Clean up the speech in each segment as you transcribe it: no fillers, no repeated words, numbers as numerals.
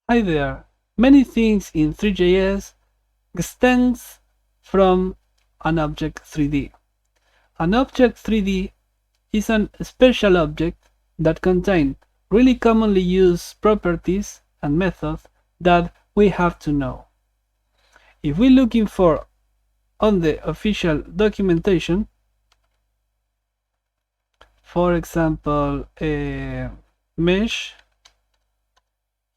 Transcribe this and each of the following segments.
Hi there. Many things in Three.js extends from an Object3d. An Object3d is a special object that contains really commonly used properties and methods that we have to know. If we're looking for on the official documentation, for example, a mesh,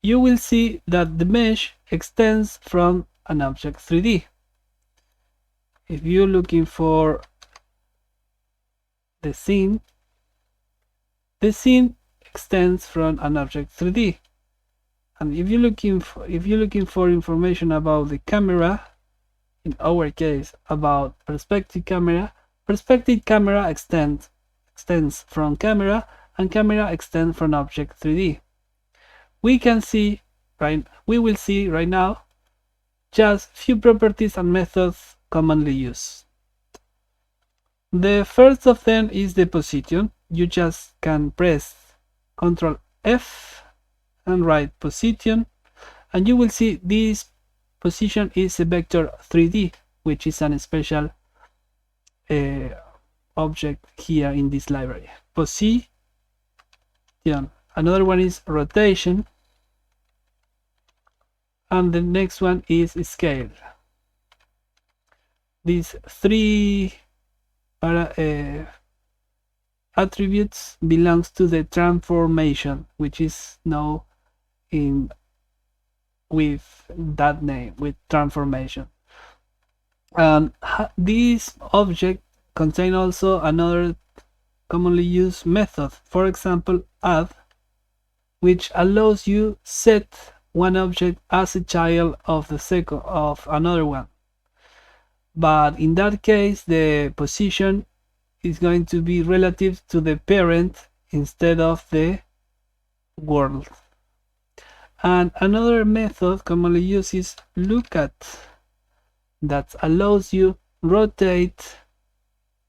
you will see that the mesh extends from an Object3d. If you're looking for the scene extends from an Object3d. And if you're looking for information about the camera, in our case about perspective camera extends from camera, and camera extends from Object3d. We will see right now just few properties and methods commonly used. The first of them is the position. You just can press Ctrl F and write position, and you will see this position is a vector 3D, which is a special object here in this library. Position. Another one is rotation, and the next one is scale. These three attributes belongs to the transformation, which is known with that name, with transformation. And this object contain also another commonly used method, for example add, which allows you set one object as a child of another one. But in that case, the position is going to be relative to the parent instead of the world. And another method commonly used is lookat, that allows you rotate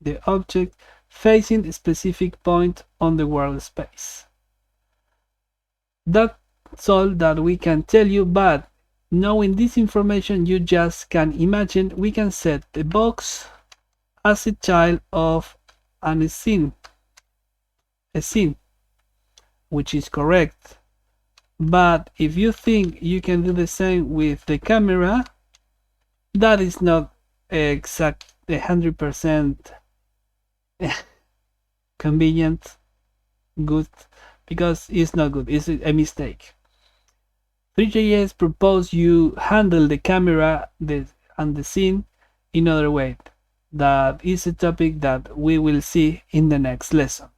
the object facing a specific point on the world space. That's all that we can tell you, but knowing this information, you just can imagine we can set the box as a child of a scene, which is correct. But if you think you can do the same with the camera, that is not exact 100% convenient, good, because it's not good, it's a mistake. Three.js propose you handle the camera and the scene in other way. That is a topic that we will see in the next lesson.